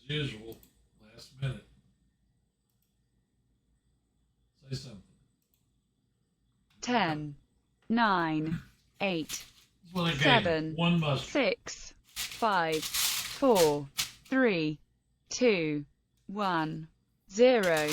As usual, last minute. Say something. 10, 9, 8, It's one a game. 7, One must. 6, 5, 4, 3, 2, 1, 0.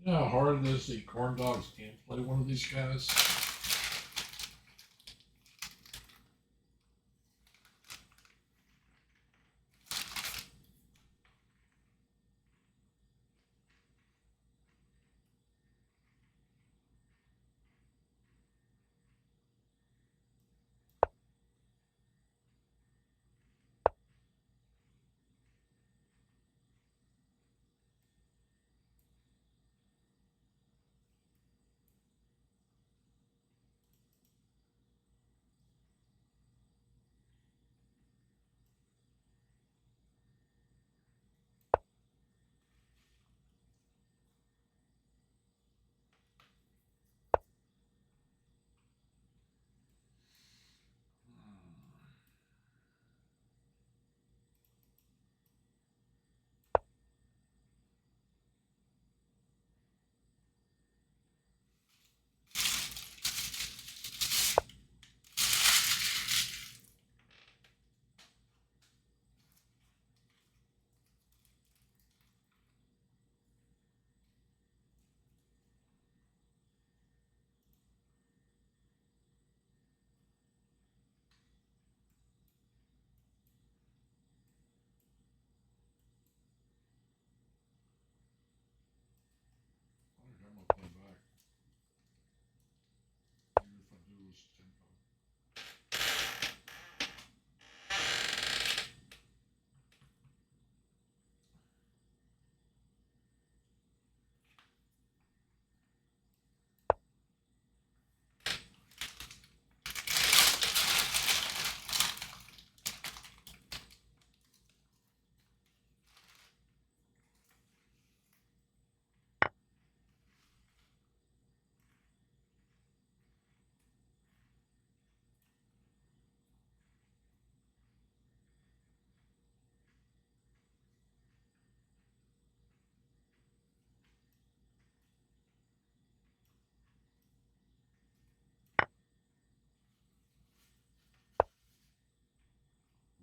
You know how hard it is to eat corn dogs and play one of these guys? I think I'm gonna play back. Even if I do lose tempo.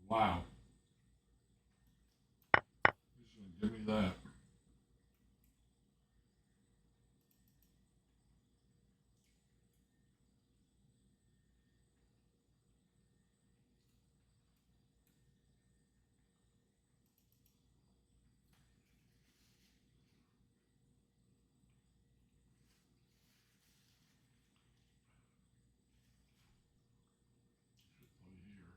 Wow. He's gonna give me that. Should play here.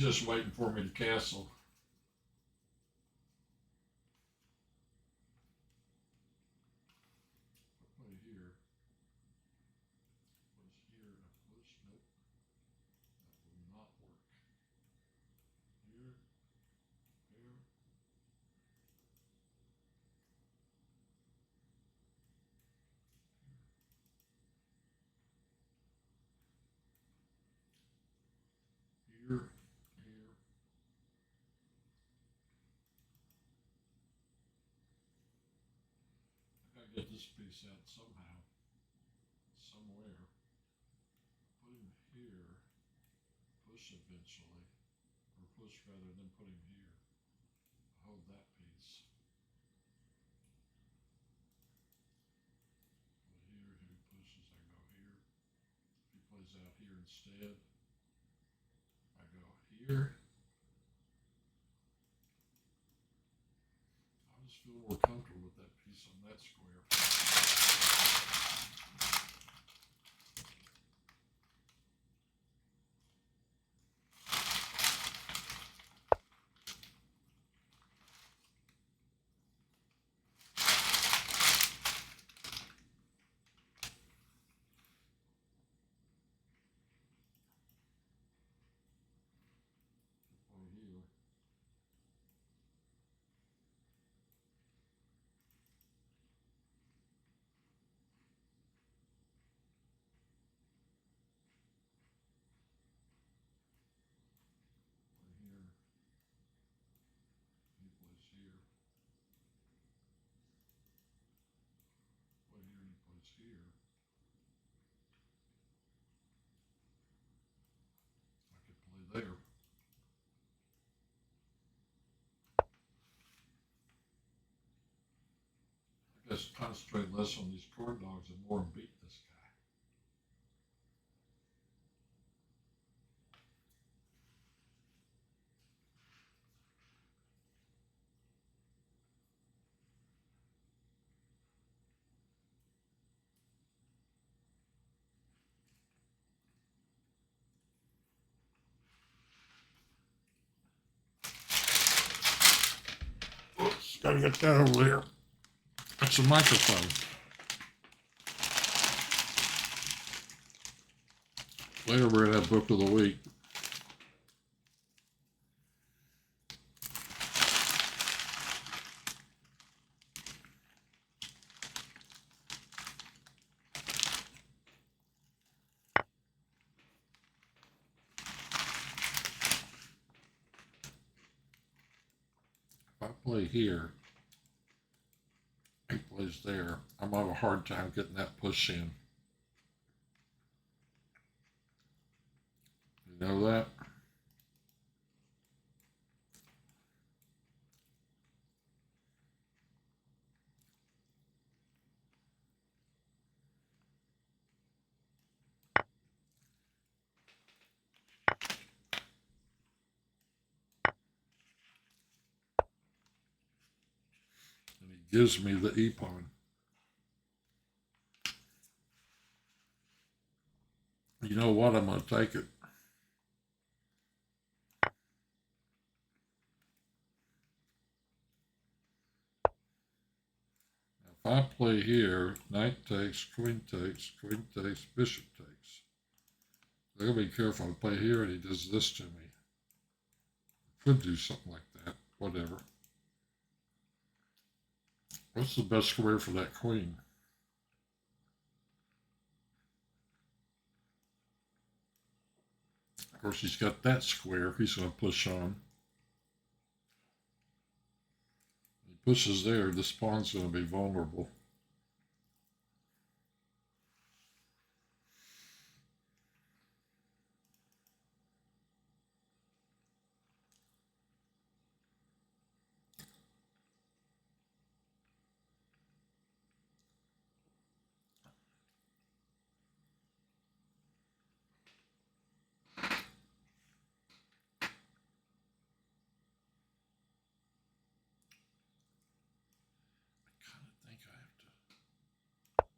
just waiting for me to castle. Play here. Push here. Push. Nope. That will not work. Here. Here. Here. Here. I gotta get this piece out somehow. Somewhere. Put him here. Push eventually. Or push rather than put him here. Hold that piece. Put here. He pushes. I go here. He plays out here instead. I go here. I just feel more comfortable with that piece on that square. Play here. Play here. He plays here. Play here and he plays here. I could play there. I guess concentrate less on these corn dogs and more on beating this guy. Oops, gotta get that over there. That's a microphone. Later we're gonna have book of the week. If I play here, he plays there, I'm gonna have a hard time getting that push in. You know that? And he gives me the e-pawn. You know what? I'm gonna take it. If I play here, knight takes, queen takes, bishop takes. I gotta be careful. I play here and he does this to me. Could do something like that. Whatever. What's the best square for that queen? Of course, he's got that square. He's going to push on. He pushes there. This pawn's going to be vulnerable.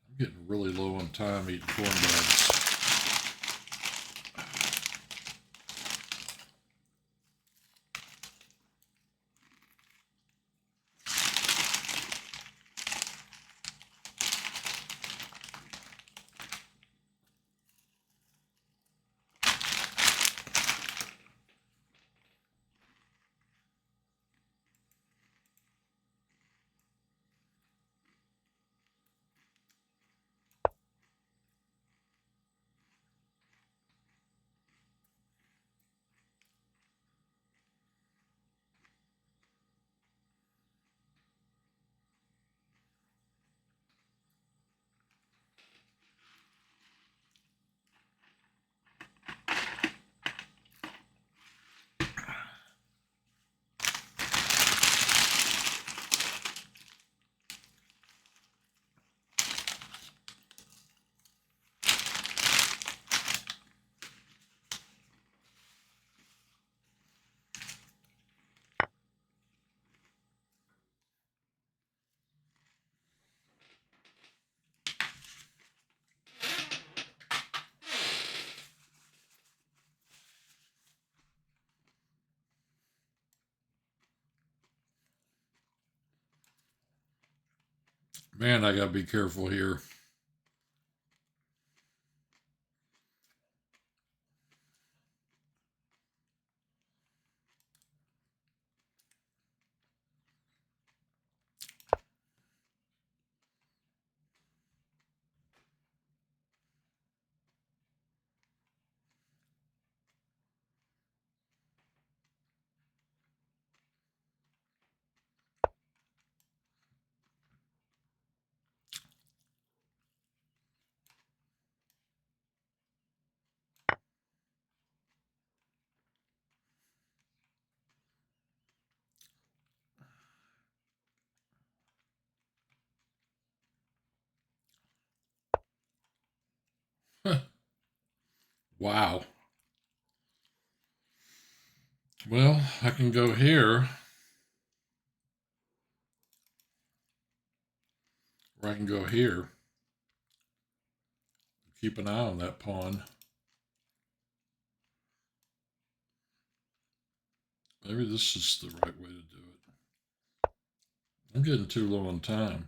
I'm getting really low on time eating corn dogs. 5 play here. Knight takes, queen takes, bishop takes. They're going to be careful to play here and he does this to me. Could do something like that. Whatever. What's the best square for that queen? Man, I gotta be careful here. Wow. Well, I can go here, or I can go here. Keep an eye on that pawn. Maybe this is the right way to do it. I'm getting too low on time.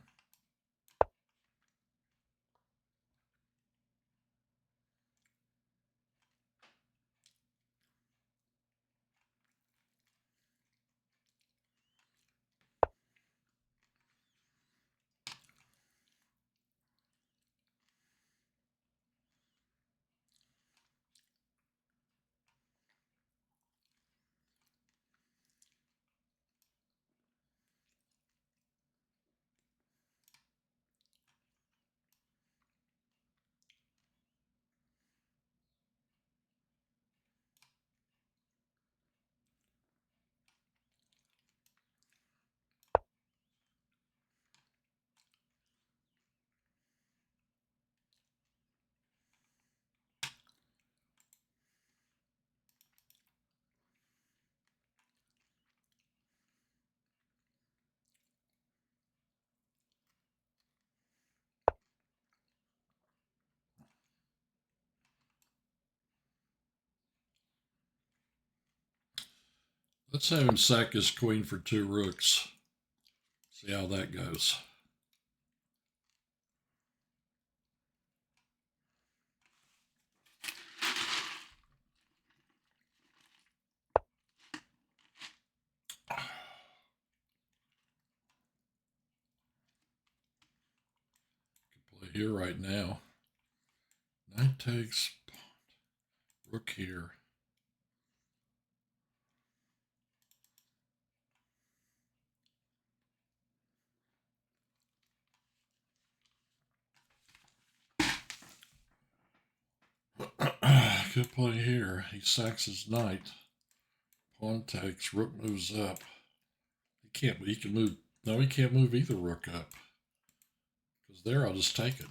Let's have him sack his queen for 2 rooks. See how that goes. Play here right now. Knight takes, rook here. Good play here. He sacks his knight. Pawn takes, rook moves up. He can move, no, he can't move either rook up. Because there, I'll just take it.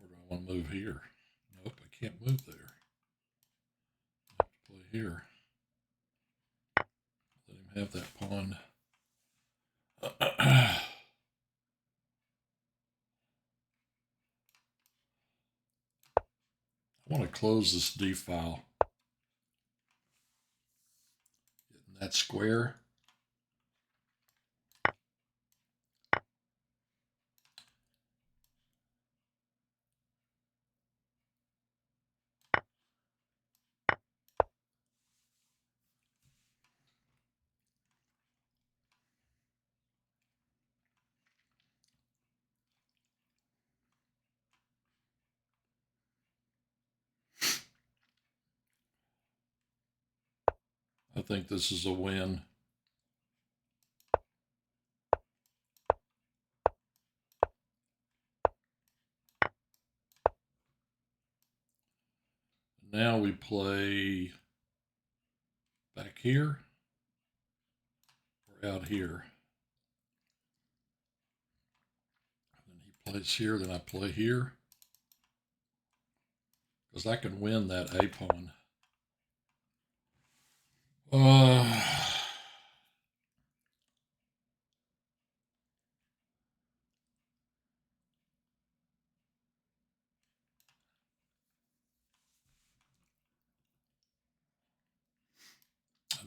Or do I want to move here? Nope, I can't move there. I have to play here. Let him have that pawn. I want to close this D file. Getting that square. I think this is a win. Now we play back here or out here. And then he plays here, then I play here. Because I can win that A pawn. I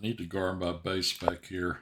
need to guard my base back here.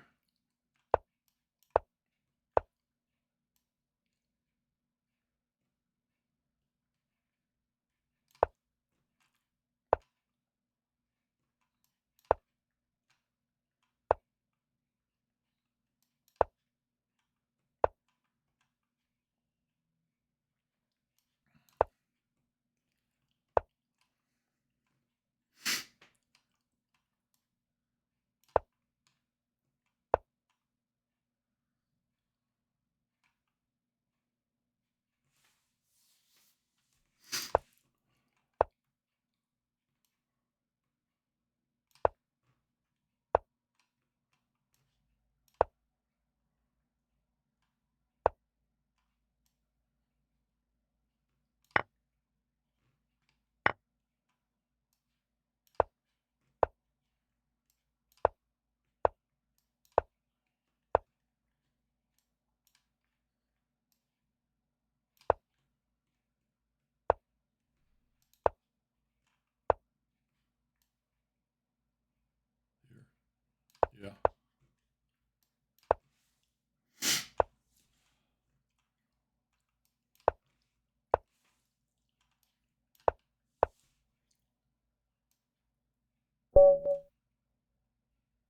Yeah.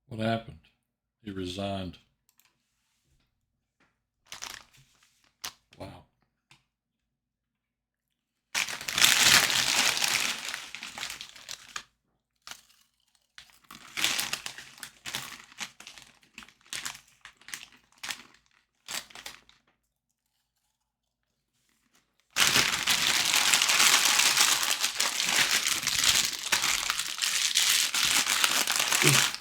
What happened? He resigned. Wow.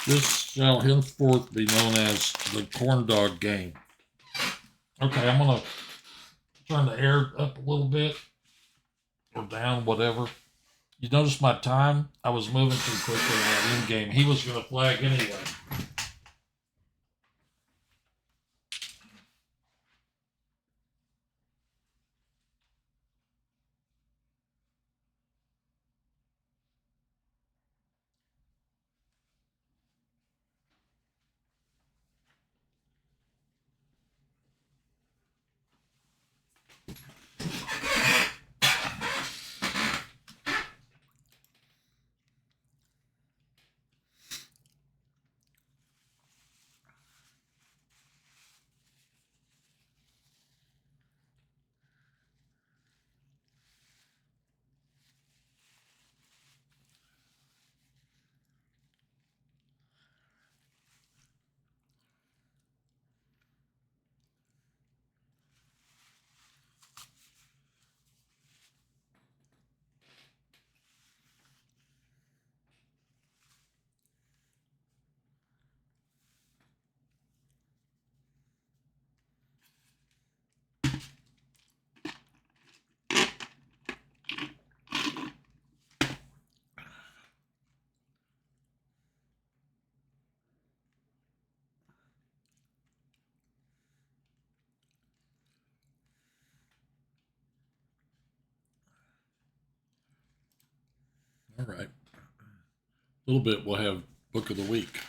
This shall henceforth be known as the corn dog game. Okay, I'm going to turn the air up a little bit or down, whatever. You notice my time? I was moving too quickly in that end game. He was going to flag anyway. All right. A little bit, we'll have book of the week.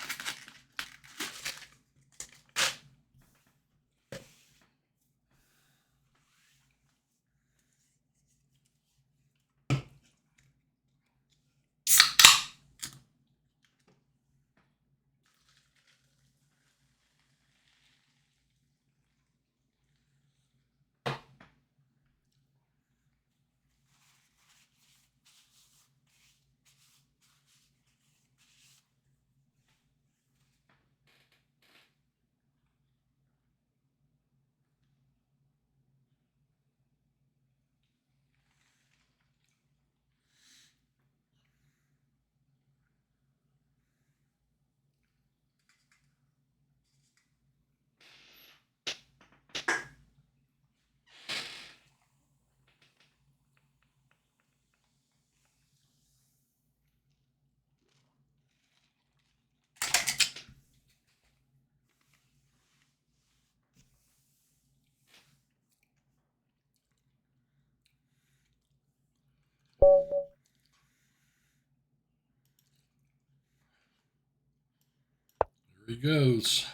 There he goes.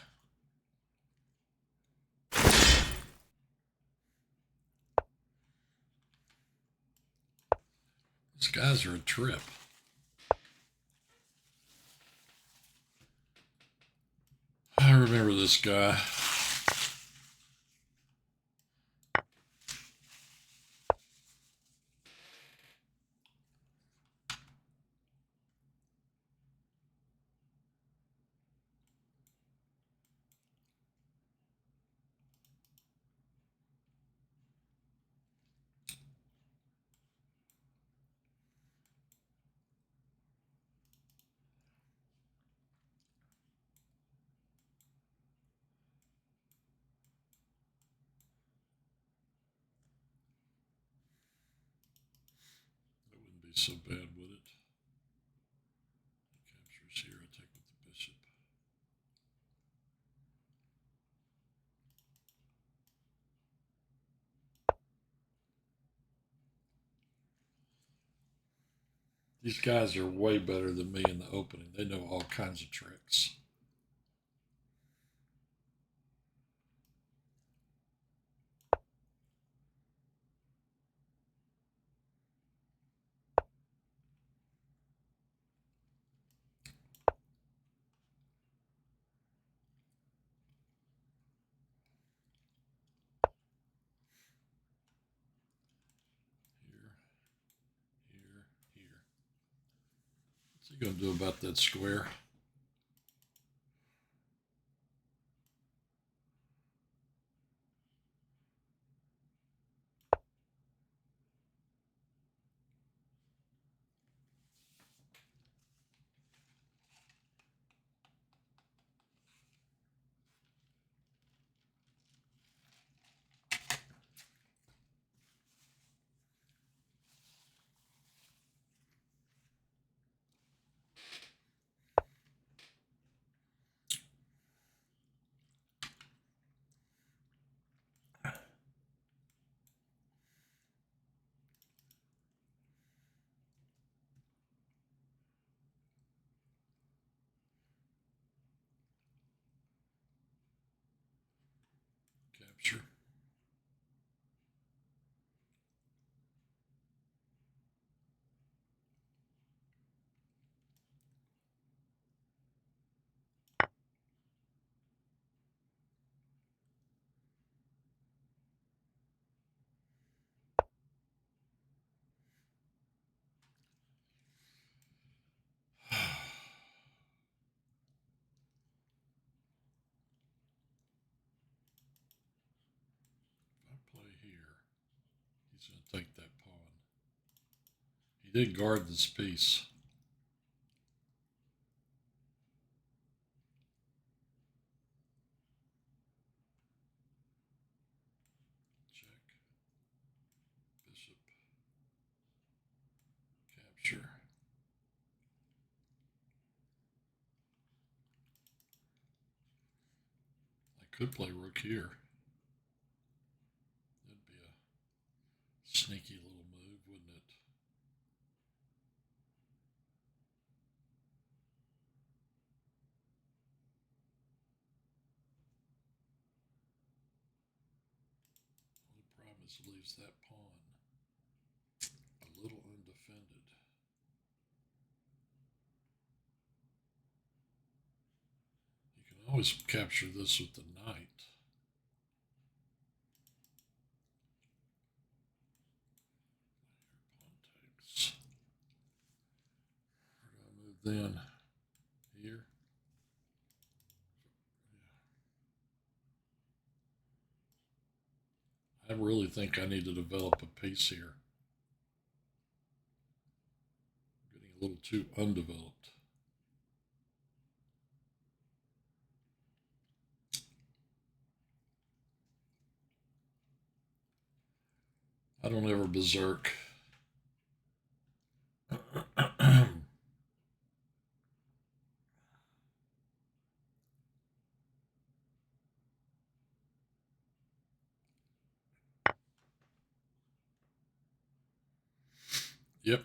These guys are a trip. I remember this guy. That wouldn't be so bad, would it? Captures here. I take with the bishop. These guys are way better than me in the opening. They know all kinds of tricks. Here. What's he going to do about that square? Capture. Play here. He's going to take that pawn. He did guard this piece. Check. Bishop. Capture. I could play rook here. That'd be a sneaky little move, wouldn't it? Well, the problem is it leaves that pawn a little undefended. You can always capture this with the knight. Where do I move then? Here. I really think I need to develop a piece here. I'm getting a little too undeveloped. I don't ever berserk. Yep.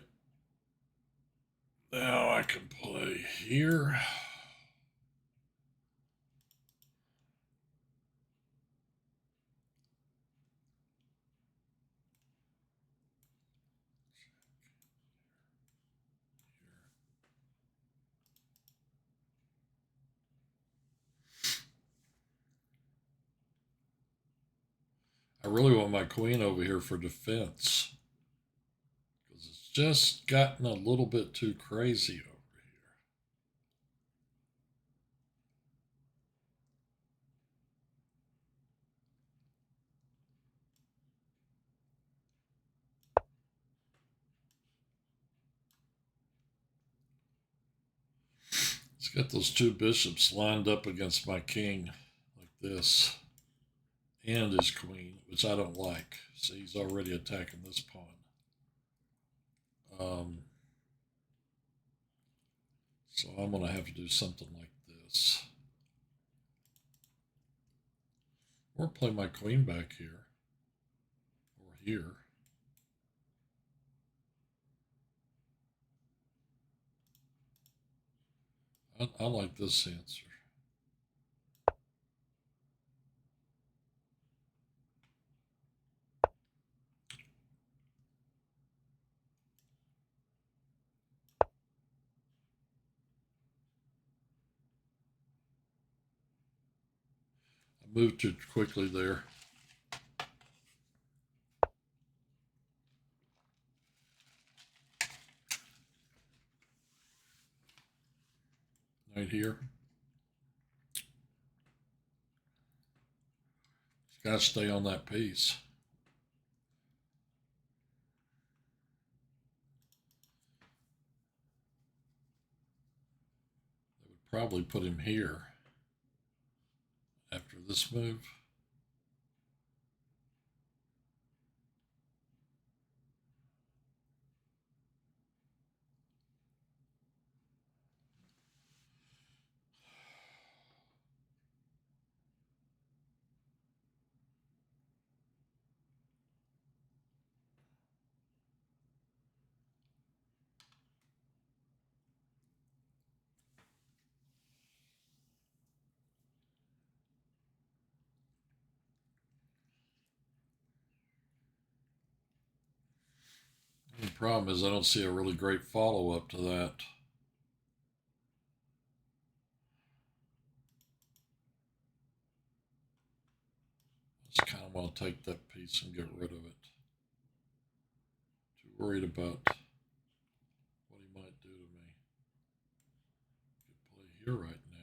Now I can play here. I really want my queen over here for defense because it's just gotten a little bit too crazy over here. It's got those two bishops lined up against my king like this and his queen, which I don't like. See, he's already attacking this pawn. So I'm going to have to do something like this. Or play my queen back here. Or here. I like this answer. I moved too quickly there. Right here. Got to stay on that piece. They would probably put him here after this move. The problem is I don't see a really great follow-up to that. I just kind of want to take that piece and get rid of it. Too worried about what he might do to me. Could play here right now.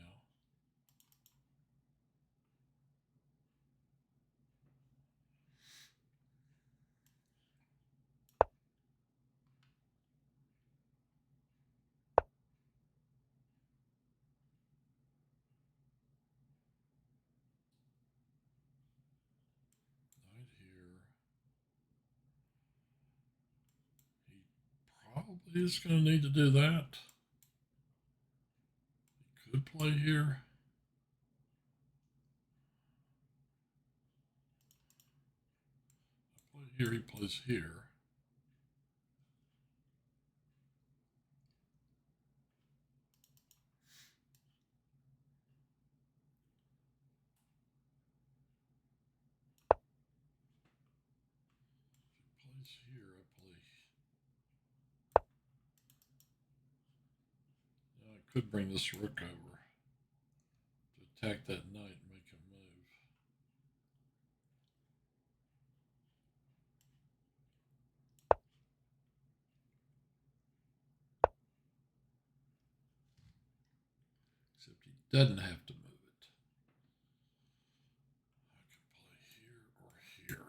Right here. He probably is going to need to do that. He could play here. I play here, he plays here. If he plays here, I play. Now I could bring this rook over to attack that knight and make him move. Except he doesn't have to move it. I can play here or here.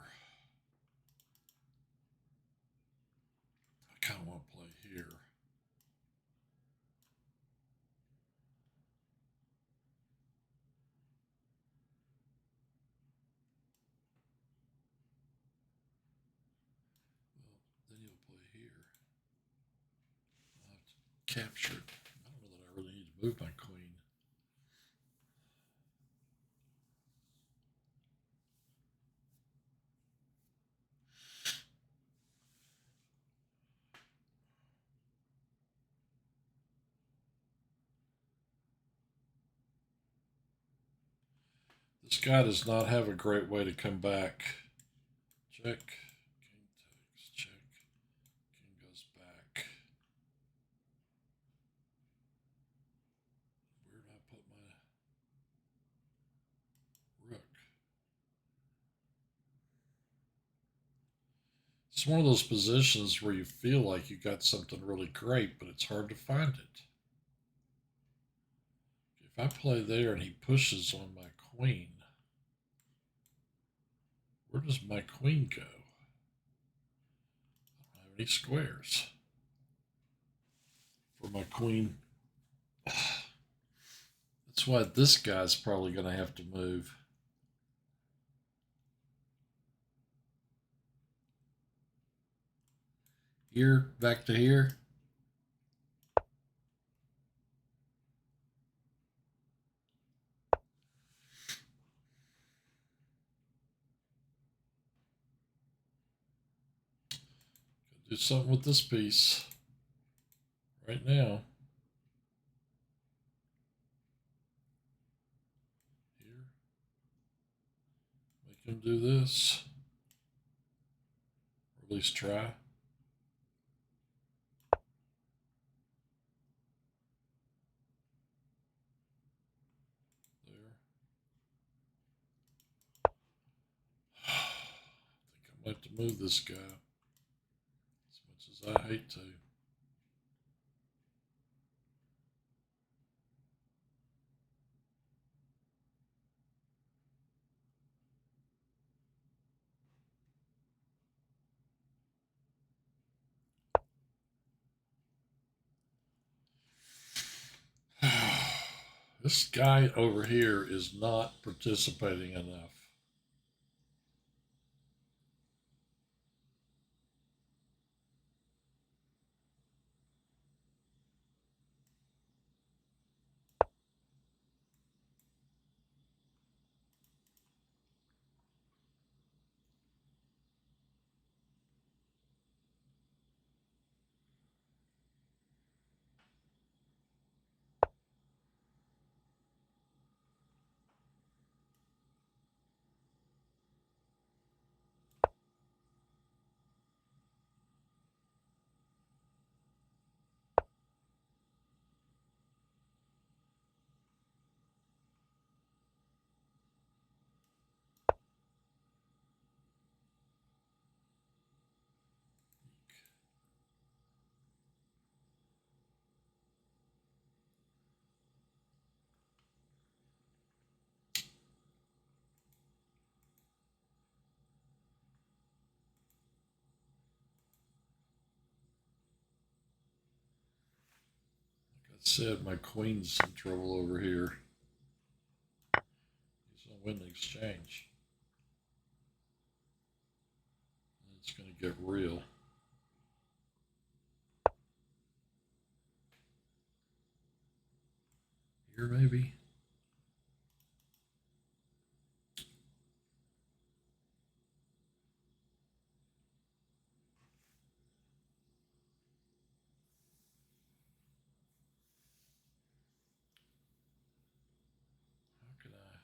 I kind of want to play here. Well, then he'll play here. I'll have to capture it. I don't know that I really need to move my queen. This guy does not have a great way to come back. Check. King takes. Check. King goes back. Where did I put my rook? It's one of those positions where you feel like you got something really great, but it's hard to find it. If I play there and he pushes on my queen, where does my queen go? I don't have any squares for my queen. That's why this guy's probably going to have to move. Here, back to here. Do something with this piece right now. Here. Make him do this. Or at least try. There. I think I might have to move this guy. As much as I hate to. This guy over here is not participating enough. Like I said, my queen's in trouble over here. He's going to win the exchange. It's going to get real. Here, maybe. How can I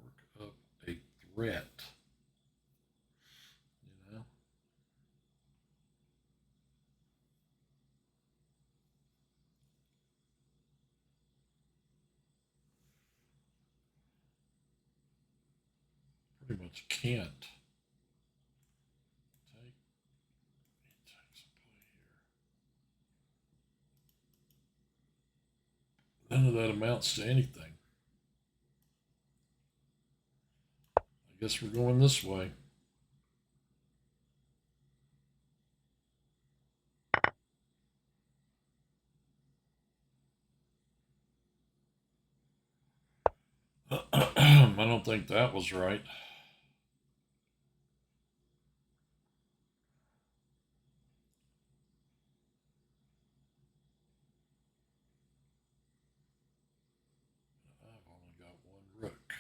work up a threat? You know? Pretty much can't. Take. He takes a play here. None of that amounts to anything. I guess we're going this way. I don't think that was right. I've only got one rook.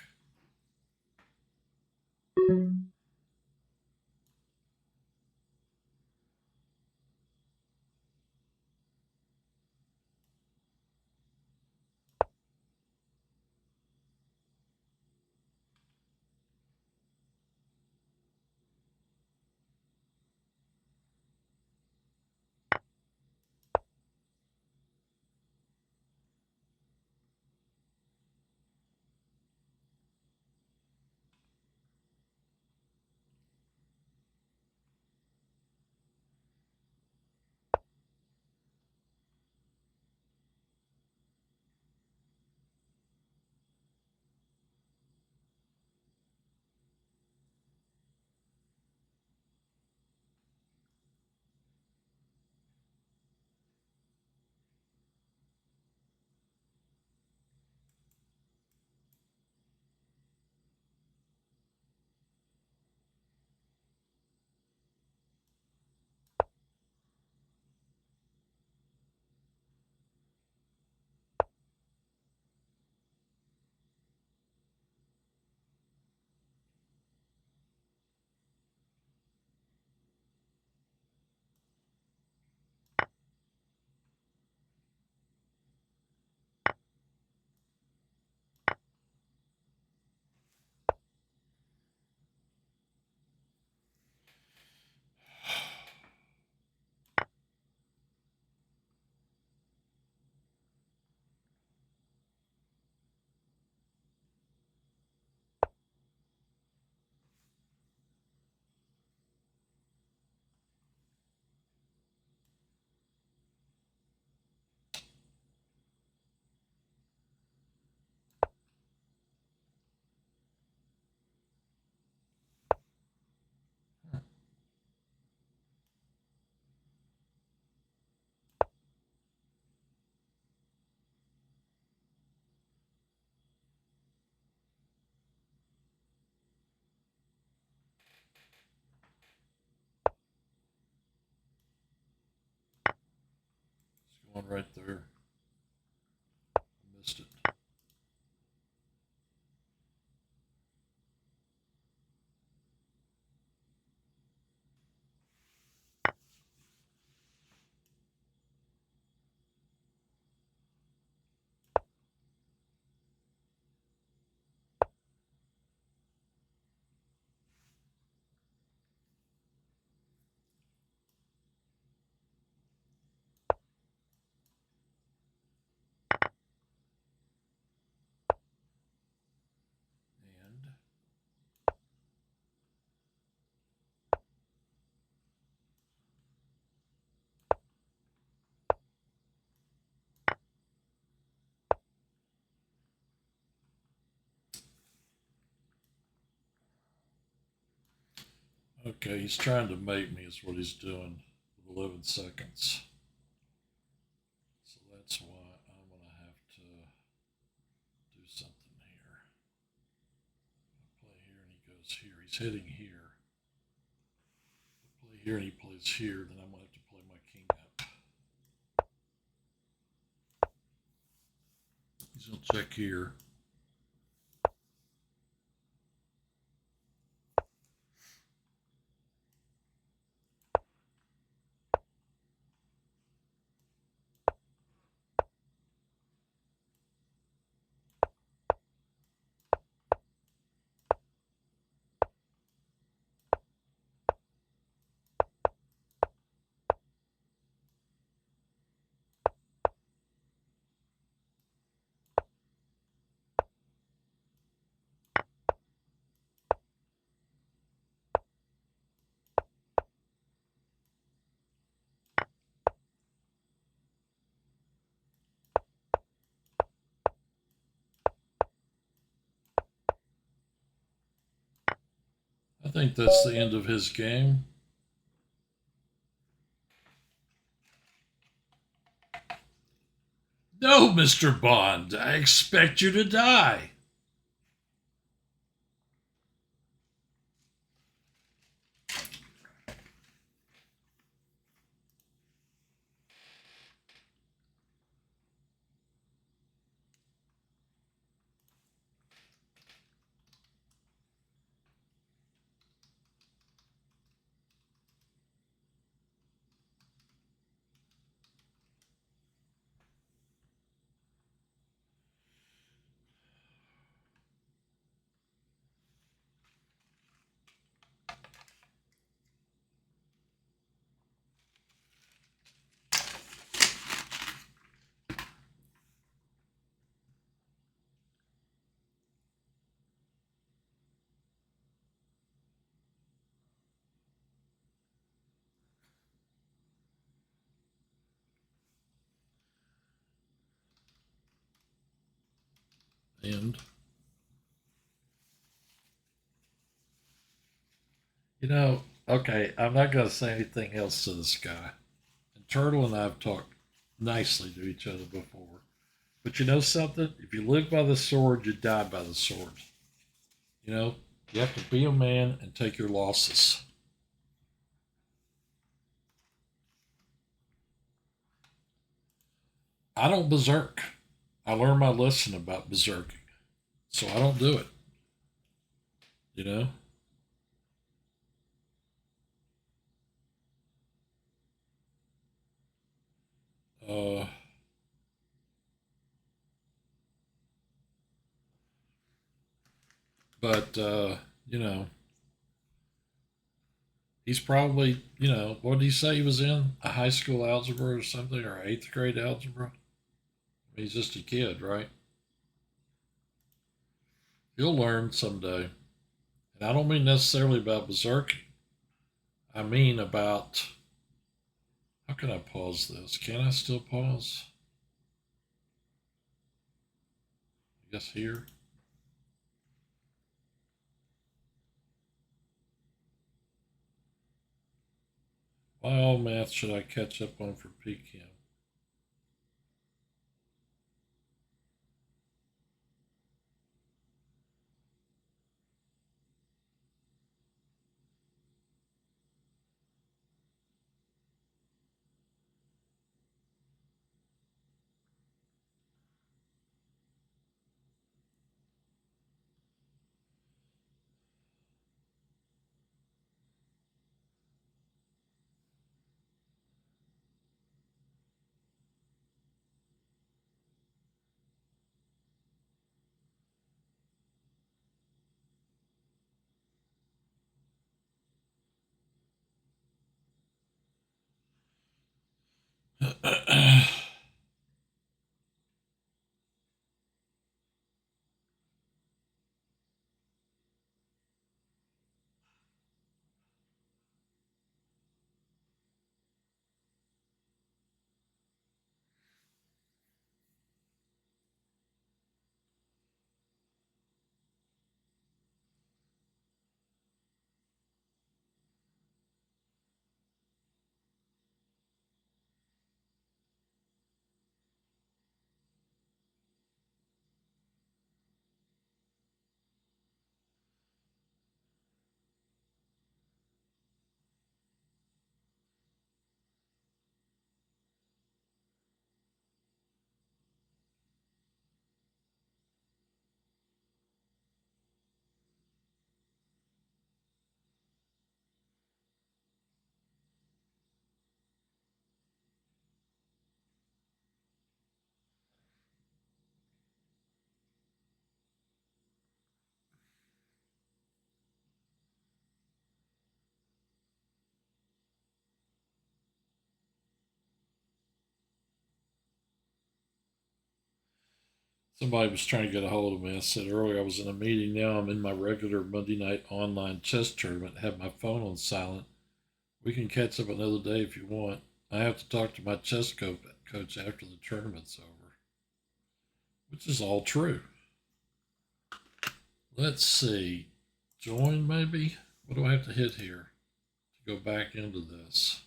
One right there. Missed it. And okay, he's trying to mate me, is what he's doing with 11 seconds. So that's why I'm going to have to do something here. I play here and he goes here. He's hitting here. If I play here and he plays here, then I'm going to have to play my king up. He's going to check here. I think that's the end of his game. No, Mr. Bond, I expect you to die. And, okay, I'm not going to say anything else to this guy. And Turtle and I have talked nicely to each other before. But you know something? If you live by the sword, you die by the sword. You have to be a man and take your losses. I don't berserk. I learned my lesson about berserking. So I don't do it. You know? Uh, but, he's probably, what did he say he was in? A high school algebra or something, or eighth grade algebra? He's just a kid, right? He'll learn someday. And I don't mean necessarily about berserking. I mean about. How can I pause this? Can I still pause? I guess here. Why all math should I catch up on for PChem? Somebody was trying to get a hold of me. I said earlier I was in a meeting. Now I'm in my regular Monday night online chess tournament. Have my phone on silent. We can catch up another day if you want. I have to talk to my chess coach after the tournament's over, which is all true. Let's see. Join maybe? What do I have to hit here to go back into this?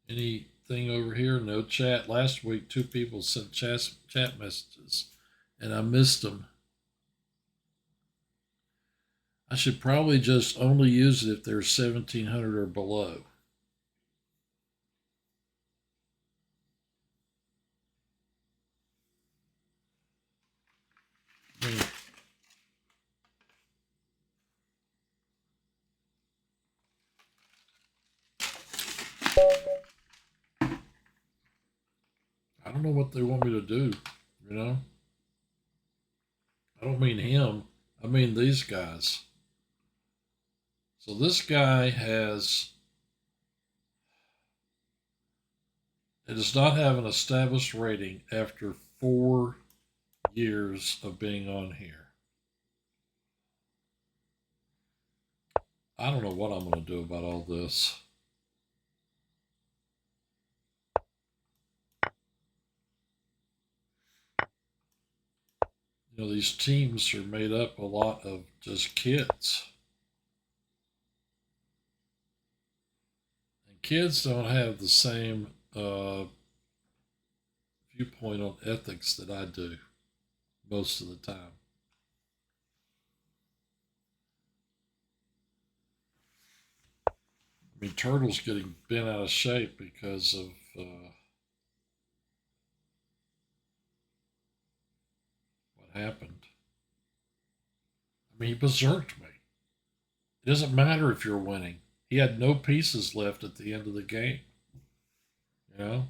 Anything over here? No chat. Last week, 2 people sent chat messages, and I missed them. I should probably just only use it if they're 1700 or below. I mean, I don't know what they want me to do, you know? I don't mean him. I mean these guys. So this guy it does not have an established rating after 4 years of being on here. I don't know what I'm going to do about all this. You know, these teams are made up a lot of just kids. And kids don't have the same viewpoint on ethics that I do most of the time. I mean, Turtle's getting bent out of shape because of what happened. I mean, he berserked me. It doesn't matter if you're winning. He had no pieces left at the end of the game. You know?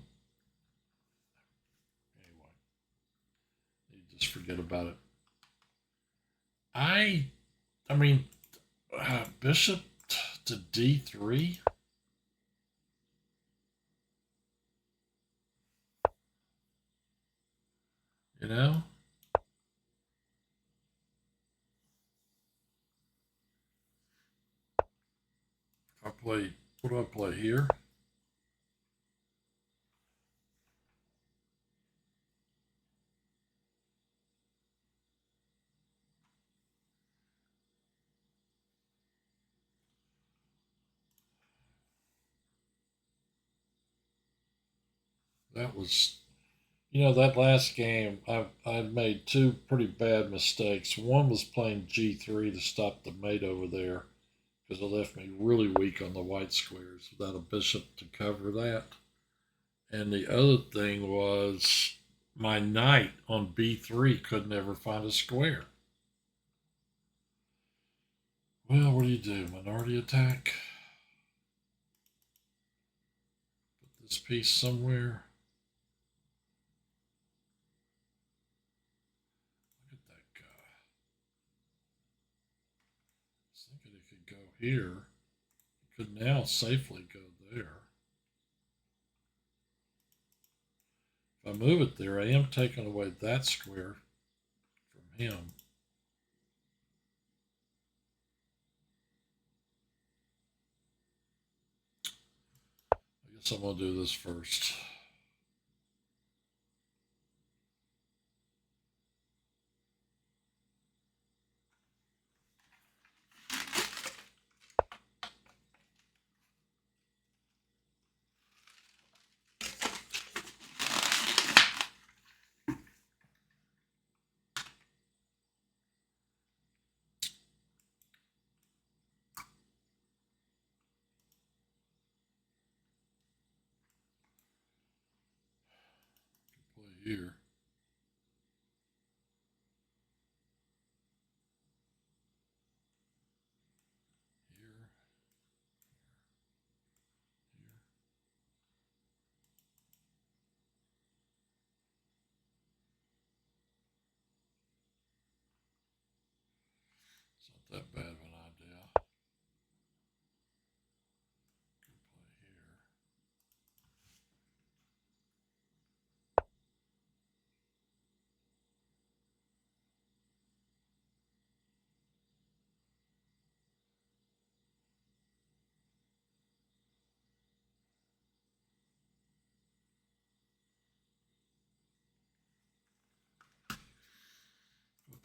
Anyway, you just forget about it. I mean, Bishop to D3? You know? If I play, what do I play here? That was, you know, that last game, I made 2 pretty bad mistakes. One was playing G3 to stop the mate over there because it left me really weak on the white squares without a bishop to cover that. And the other thing was my knight on B3 could never find a square. Well, what do you do? Minority attack? Put this piece somewhere. Look at that guy. I was thinking it could go here. It could now safely go there. If I move it there, I am taking away that square from him. I guess I'm going to do this first. Play here. Here. Here. It's not that bad of an idea. Could play here.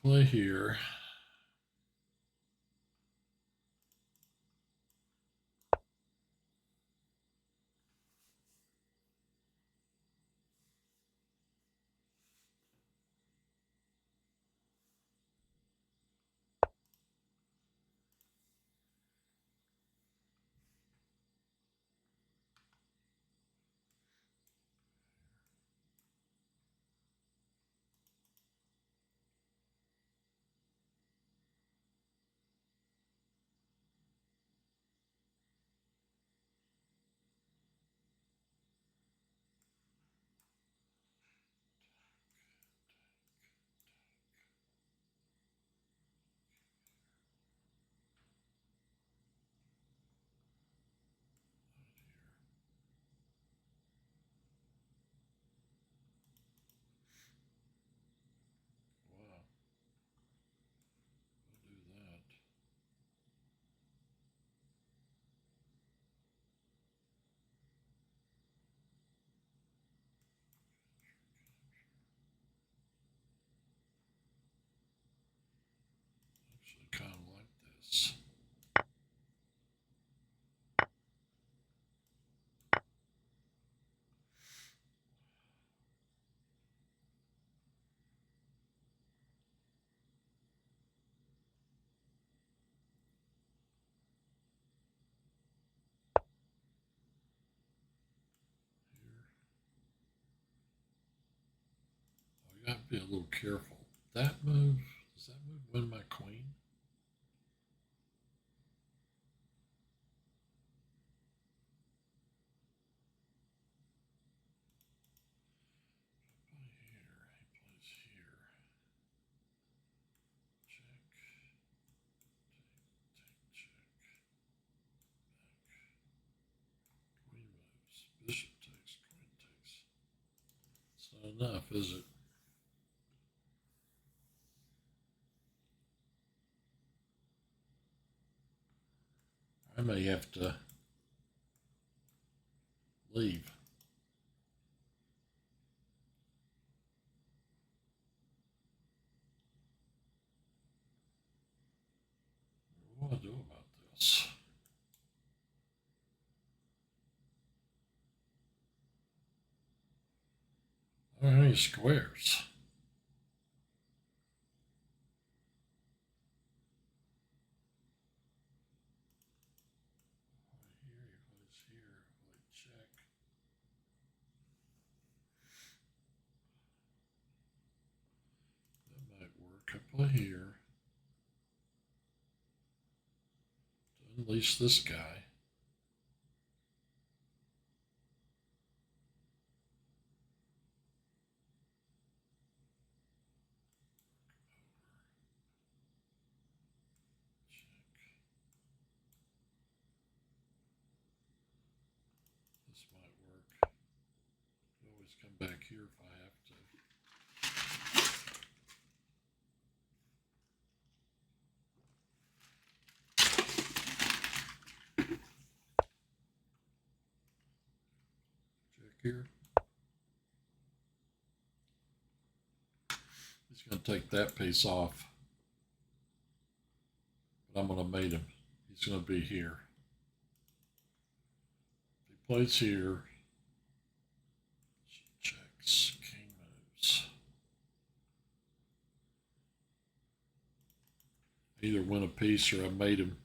play here. Wow. We'll do that. Actually, kind of like this. Here. Oh, you have to be a little careful. That move, does that move win my queen? Play here. He plays here. Check. Take, check. Back. Queen moves. Bishop takes. Queen takes. It's not enough, is it? I may have to leave. What do I do about this? I don't have any squares. Here, he plays here. Play check. That might work. I play here to unleash this guy. This might work. I always come back here if I have to. Check here. He's going to take that piece off. But I'm going to mate him. He's going to be here. If he plays here, checks, king moves. I either win a piece or I mate him.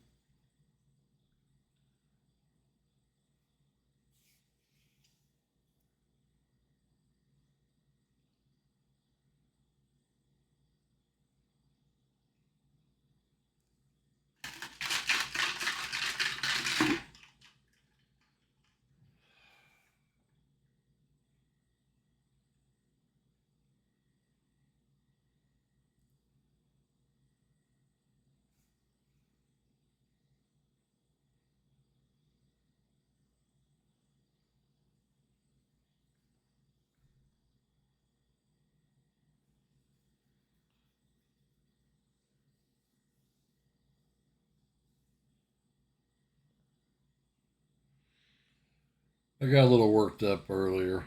I got a little worked up earlier.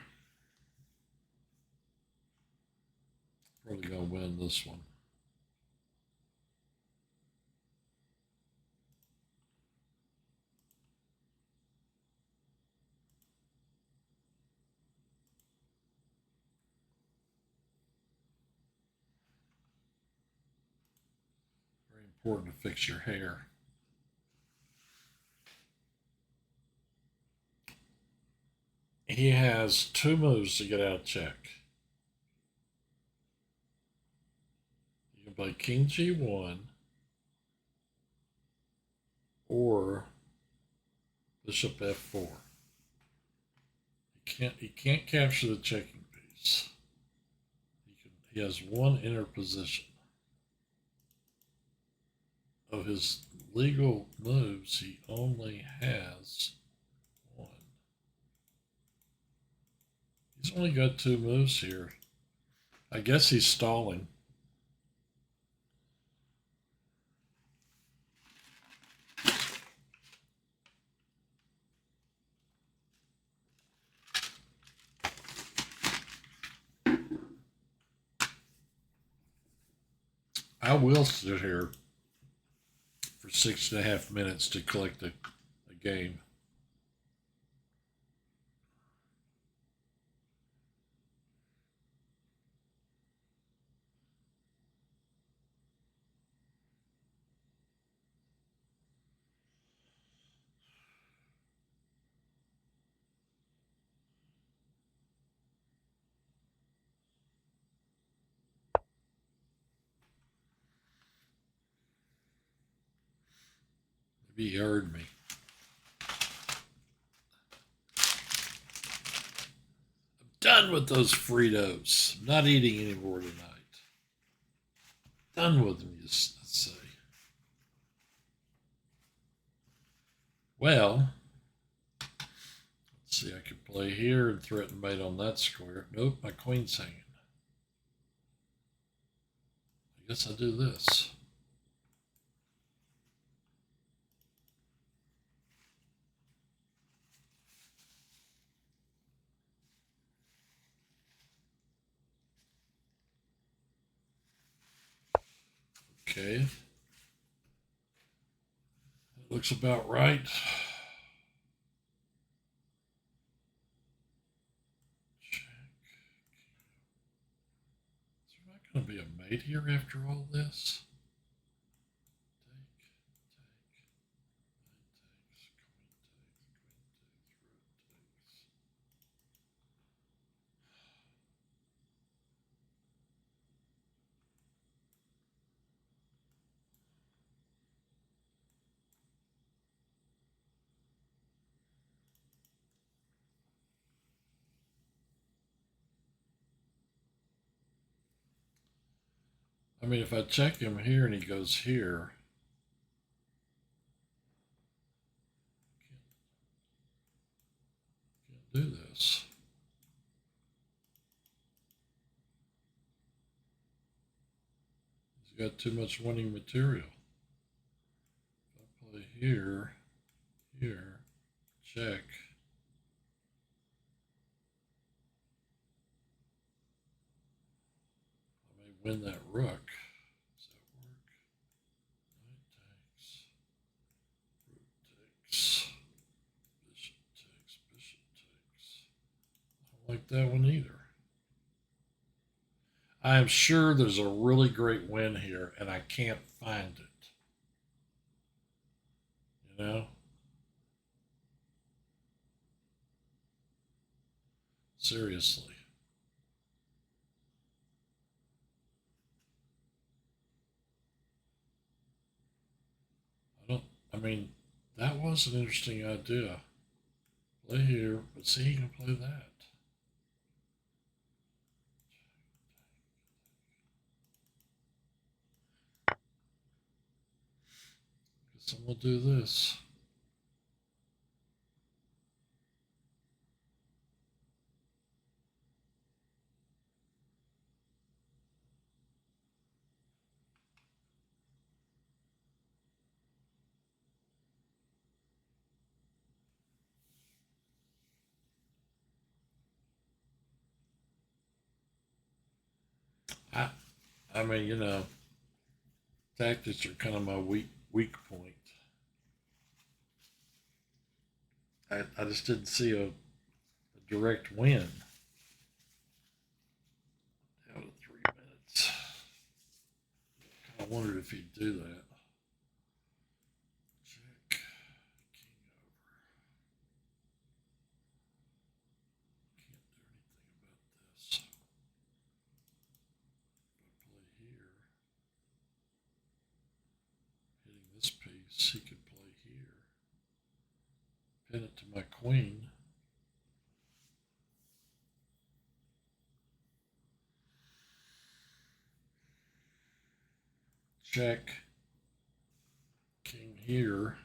Probably gonna win this one. important to fix your hair. He has two moves to get out of check. You can play King G1 or Bishop F4. He can't capture the checking piece. He has one inner position. Of his legal moves, he only has one. He's only got two moves here. I guess he's stalling. I will sit here for 6.5 minutes to collect a game. Maybe he heard me. I'm done with those Fritos. I'm not eating any more tonight. Done with them, let's say. Well, let's see, I could play here and threaten mate on that square. Nope, my queen's hanging. I guess I do this. Okay. That looks about right. Check. Is there not going to be a mate here after all this? I mean, if I check him here and he goes here, can't do this. He's got too much winning material. If I play here, here, check. I may win that rook. Does that work? Knight takes, rook takes, bishop takes, bishop takes. I don't like that one either. I am sure there's a really great win here, and I can't find it. You know? Seriously. I mean, that was an interesting idea. Play here, but see, he can play that. Guess I'm gonna do this. I mean, you know, tactics are kind of my weak point. I just didn't see a direct win. Out of 3 minutes. I wondered if he'd do that. queen. Check. King here.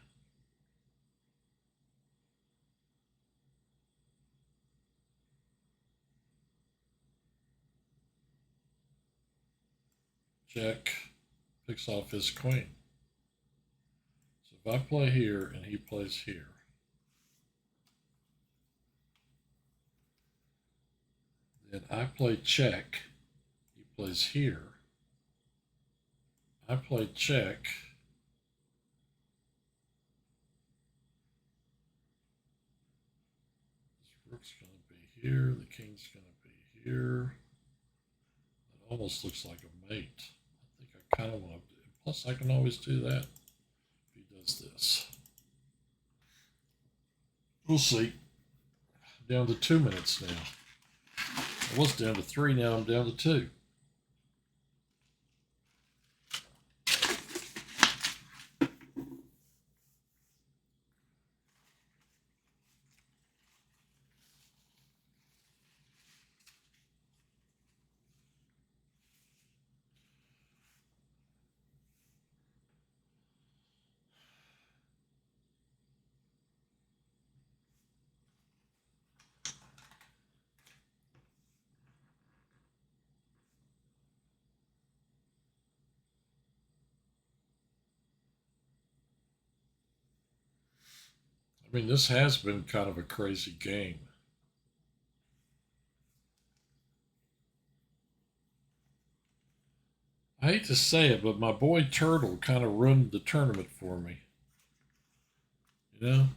Check. Picks off his queen. So if I play here and he plays here, then I play check. He plays here. I play check. This rook's going to be here. The king's going to be here. It almost looks like a mate. I think I kind of want to do it. Plus, I can always do that if he does this. We'll see. Down to 2 minutes now. I was down to 3, now I'm down to 2. I mean, this has been kind of a crazy game. I hate to say it, but my boy Turtle kind of ruined the tournament for me. You know?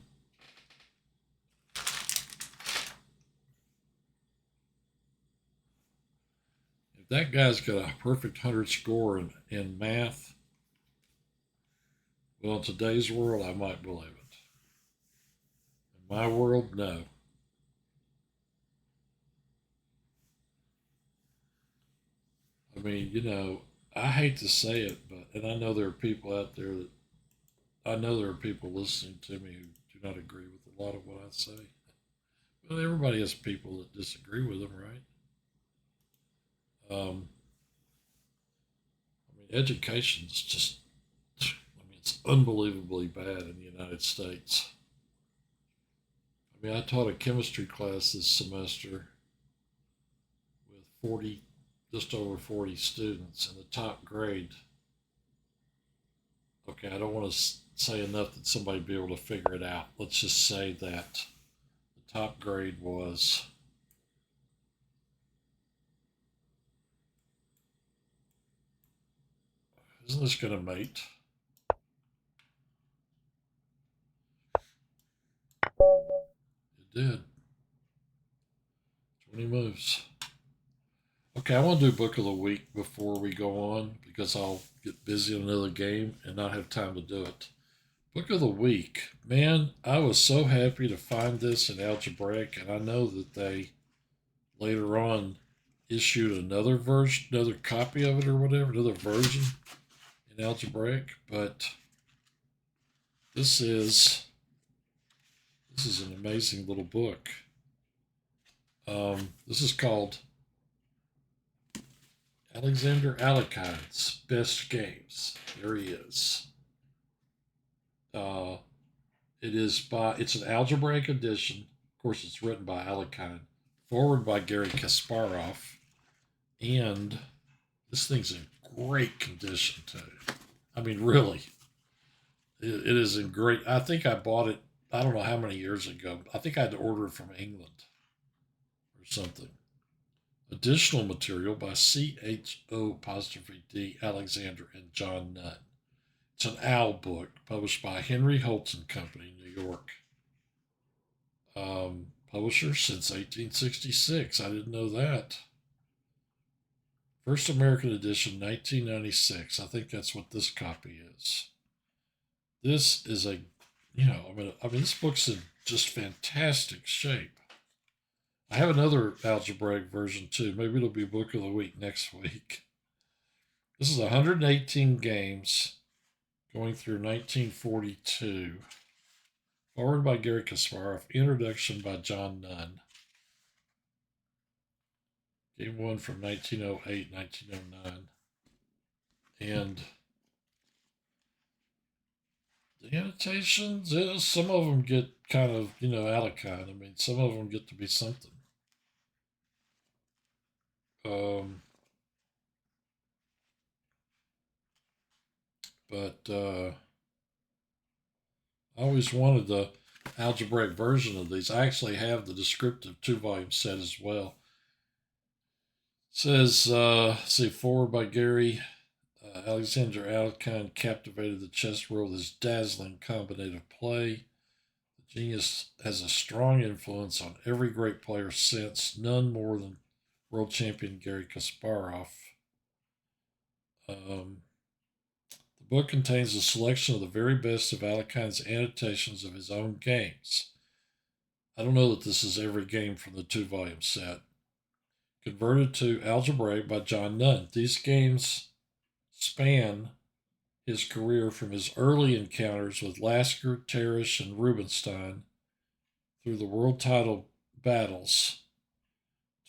If that guy's got a perfect 100 score in math, well, in today's world, I might believe it. In my world, no. I mean, you know, I hate to say it, but, and I know there are people out there that, I know there are people listening to me who do not agree with a lot of what I say. Well, everybody has people that disagree with them, right? I mean, education's just, I mean, it's unbelievably bad in the United States. I mean, I taught a chemistry class this semester with 40, just over 40 students, and the top grade. Okay, I don't want to say enough that somebody be able to figure it out. Let's just say that the top grade was isn't this going to mate? It did. 20 moves. Okay, I want to do book of the week before we go on because I'll get busy on another game and not have time to do it. Book of the week. Man, I was so happy to find this in Algebraic, and I know that they later on issued another version, another copy of it or whatever, another version in Algebraic, but this is an amazing little book. This is called Alexander Alexine's Best Games. There he is. It's an algebraic edition. Of course, it's written by Alekhine, forward by Gary Kasparov, and this thing's in great condition too. I mean, really, it is in great. I think I bought it. I don't know how many years ago. I think I had to order it from England or something. Additional material by CHO''D Alexander and John Nunn. It's an OWL book published by Henry Holton Company, New York. Publisher since 1866. I didn't know that. First American edition, 1996. I think that's what this copy is. This is a, I mean, this book's in just fantastic shape. I have another algebraic version too. Maybe it'll be book of the week next week. This is 118 games going through 1942. Forward by Garry Kasparov. Introduction by John Nunn. Game 1 from 1908, 1909. And the annotations, some of them get kind of, out of kind. I mean, some of them get to be something. But I always wanted the algebraic version of these. I actually have the descriptive 2-volume set as well. It says, see, forward by Gary. Alexander Alekhine captivated the chess world with his dazzling combinative play. The genius has a strong influence on every great player since, none more than world champion Garry Kasparov. The book contains a selection of the very best of Alekhine's annotations of his own games. I don't know that this is every game from the 2-volume set. Converted to algebraic by John Nunn. These games span his career from his early encounters with Lasker, Tarrasch, and Rubinstein through the world title battles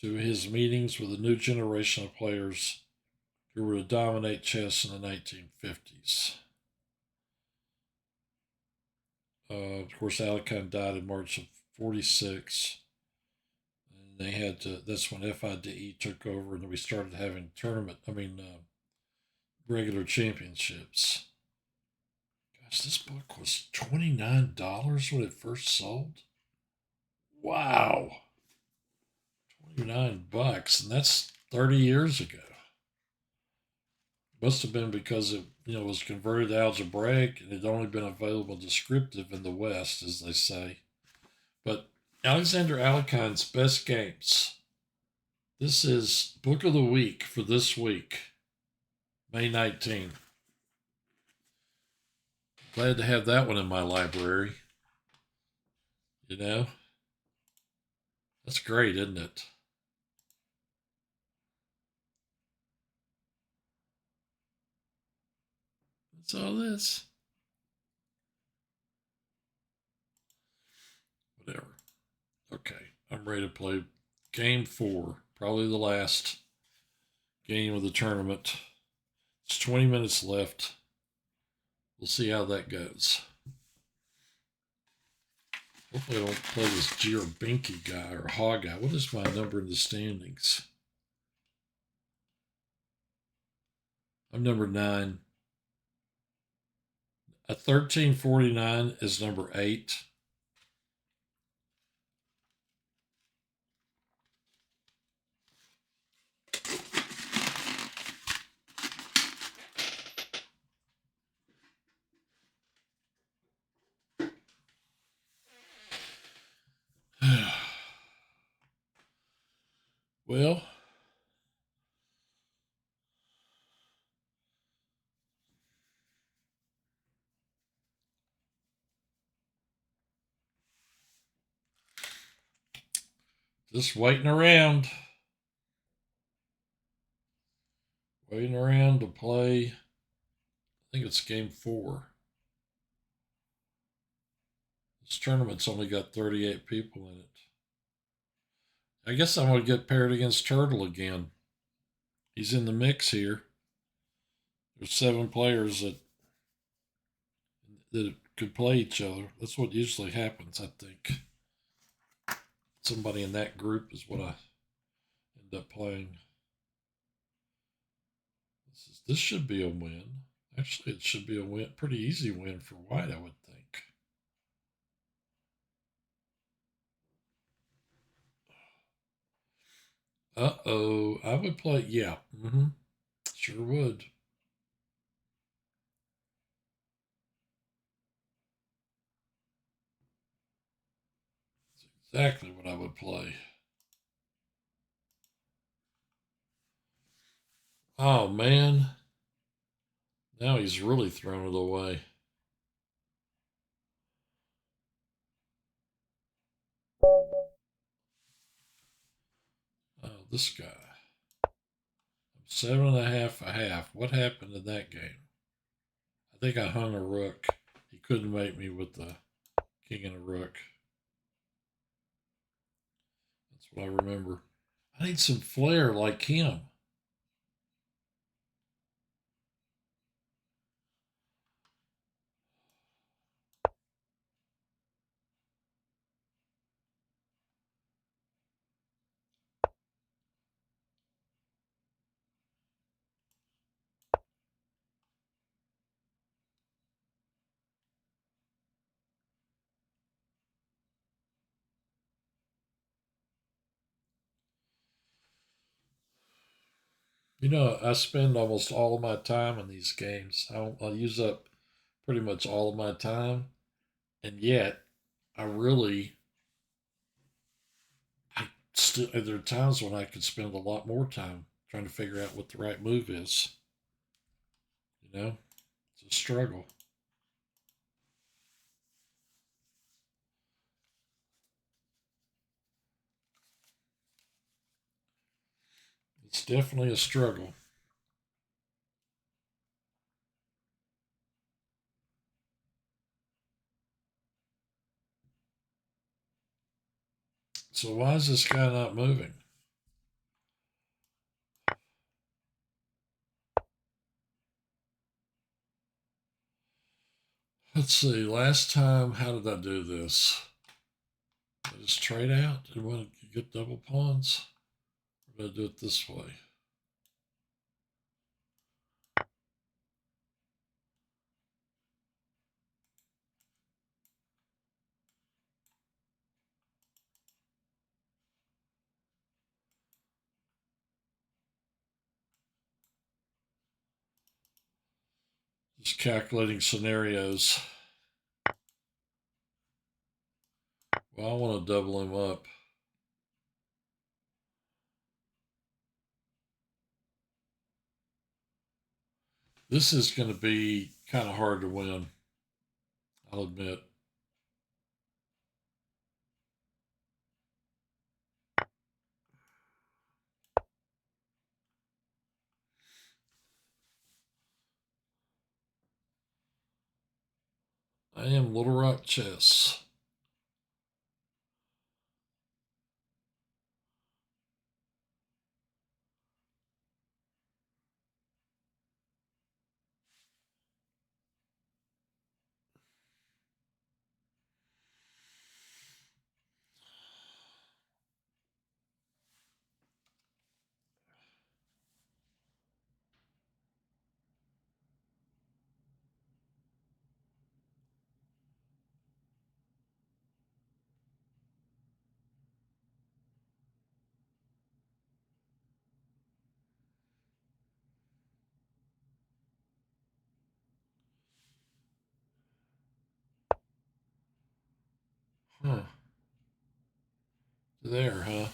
to his meetings with a new generation of players who were to dominate chess in the 1950s. Of course, Alekhine died in March of 46. And they had to, that's when FIDE took over, and then we started having regular championships. Gosh, this book was $29 when it first sold. Wow. $29, and that's 30 years ago. Must have been because it, was converted to algebraic and it had only been available descriptive in the West, as they say. But Alexander Alekhine's best games. This is book of the week for this week, May 19. Glad to have that one in my library. That's great, isn't it? What's all this? Whatever. Okay, I'm ready to play game 4. Probably the last game of the tournament. It's 20 minutes left. We'll see how that goes. Hopefully I don't play this Gierabinky guy or Ha guy. What is my number in the standings? I'm number 9. A 1349 is number 8. Well, just waiting around. Waiting around to play. I think it's game 4. This tournament's only got 38 people in it. I guess I'm going to get paired against Turtle again. He's in the mix here. There's 7 players that could play each other. That's what usually happens, I think. Somebody in that group is what I end up playing. This should be a win. Actually, it should be a win, pretty easy win for White, I would think. Uh-oh. I would play, yeah. Sure would. That's exactly what I would play. Oh, man. Now he's really thrown it away. Oh, this guy. 7.5 a half. What happened in that game? I think I hung a rook. He couldn't make me with the king and a rook. That's what I remember. I need some flair like him. You know, I spend almost all of my time in these games. I use up pretty much all of my time, and yet I really, I still there are times when I could spend a lot more time trying to figure out what the right move is. You know, it's a struggle. It's definitely a struggle. So why is this guy not moving? Let's see. Last time, how did I do this? Did I just trade out? Did I want to get double pawns? Or did I do it this way? Just calculating scenarios. Well, I want to double him up. This is going to be kind of hard to win, I'll admit. I am Little Rock Chess. Huh. There, huh?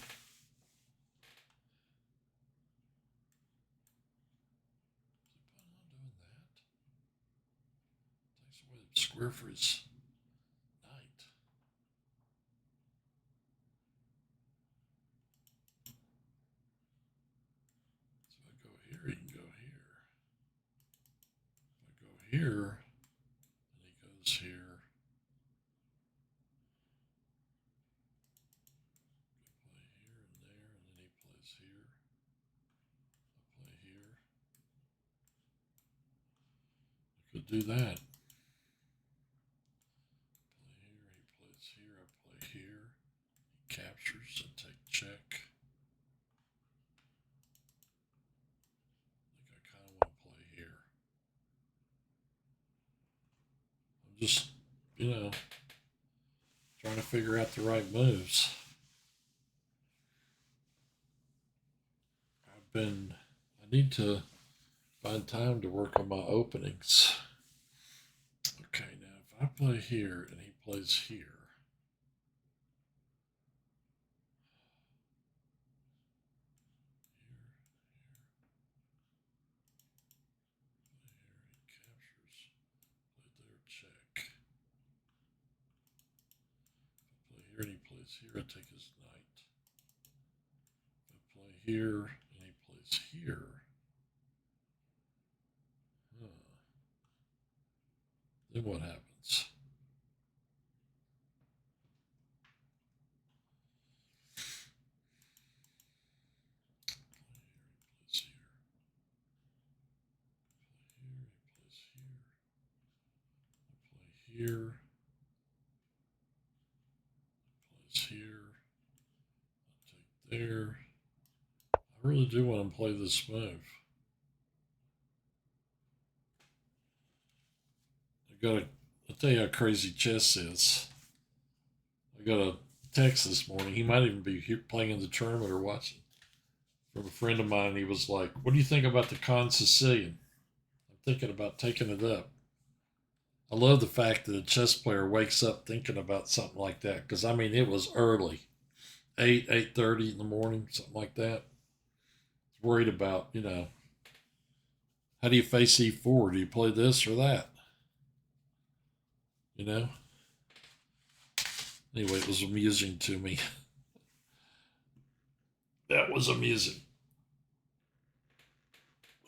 Takes away the square for his knight. So if I go here, he can go here. If I go here, and he goes here. Play here and there, and then he plays here. I play here. I could do that. Play here, he plays here, I play here. He captures, I take check. I think I kind of want to play here. I'm just, trying to figure out the right moves. I need to find time to work on my openings. Okay, now if I play here and he plays here, play there, check. If I play here and he plays here, I take his knight. If I play here and he plays here, then what happens? here. Place here. Take there. I really do want to play this move. I'll tell you how crazy chess is. I got a text this morning. He might even be here playing in the tournament or watching. From a friend of mine, he was like, "What do you think about the Con Sicilian?" I'm thinking about taking it up. I love the fact that a chess player wakes up thinking about something like that, because I mean it was early, 8:30 in the morning, something like that. Worried about, how do you face e4? Do you play this or that? You know. Anyway, it was amusing to me. That was amusing.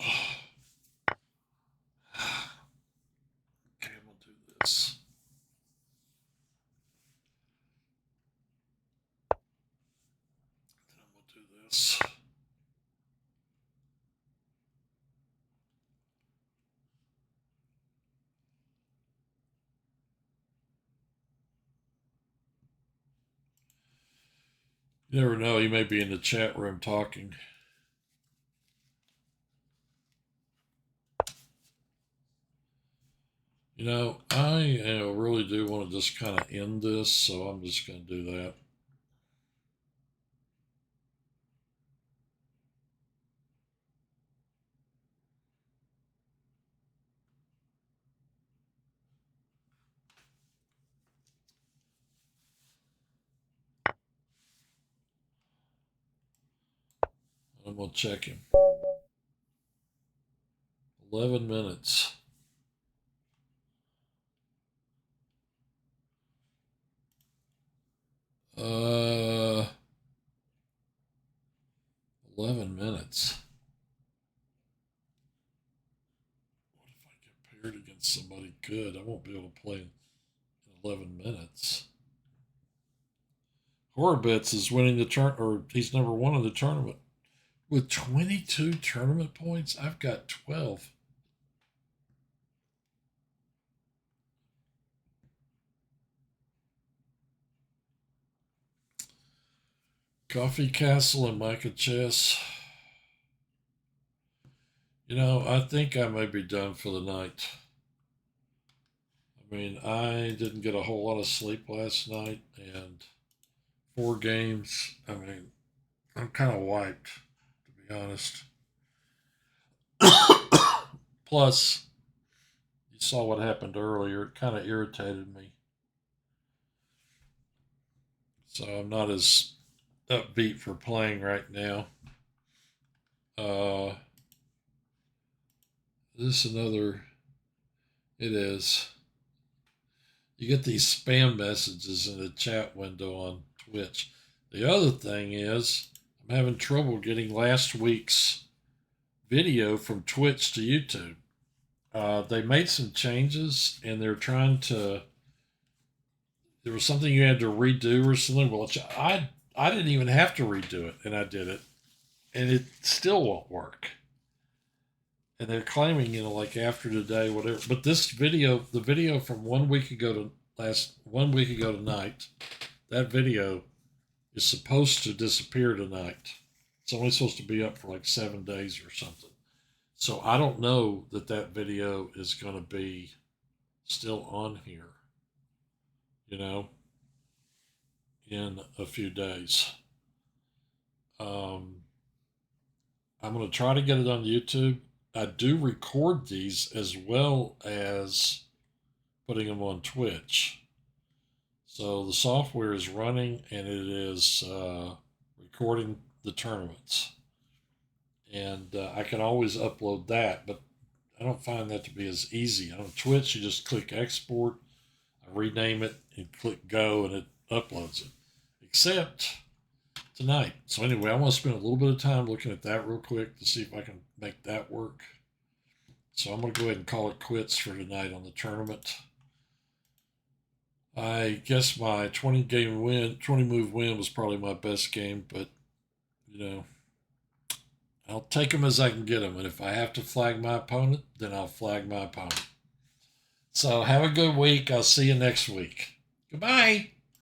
Okay, I'm gonna do this. Then I'm gonna do this. You never know. He may be in the chat room talking. I really do want to just kind of end this, so I'm just going to do that. I'm going to check him. 11 minutes. Uh, 11 minutes. What if I get paired against somebody good? I won't be able to play in 11 minutes. Horowitz is winning the turn, or he's number one in the tournament with 22 tournament points. I've got 12. Coffee Castle and Micah Chess. I think I may be done for the night. I mean, I didn't get a whole lot of sleep last night, and 4 games. I mean, I'm kind of wiped, to be honest. Plus, you saw what happened earlier. It kind of irritated me. So I'm not as upbeat for playing right now. Is this another? It is. You get these spam messages in the chat window on Twitch. The other thing is, I'm having trouble getting last week's video from Twitch to YouTube. They made some changes, and they're trying to. There was something you had to redo or something. Well, I didn't even have to redo it, and I did it, and it still won't work. And they're claiming, like after today, whatever. But this video, the video from 1 week ago tonight, that video is supposed to disappear tonight. It's only supposed to be up for like 7 days or something. So I don't know that video is going to be still on here, in a few days. I'm going to try to get it on YouTube. I do record these as well as putting them on Twitch. So the software is running, and it is recording the tournaments. And I can always upload that, but I don't find that to be as easy. On Twitch, you just click export, I rename it, and click go, and it uploads it. Except tonight. So anyway, I want to spend a little bit of time looking at that real quick to see if I can make that work. So I'm going to go ahead and call it quits for tonight on the tournament. I guess my 20 move win was probably my best game, but I'll take them as I can get them. And if I have to flag my opponent, then I'll flag my opponent. So have a good week. I'll see you next week. Goodbye.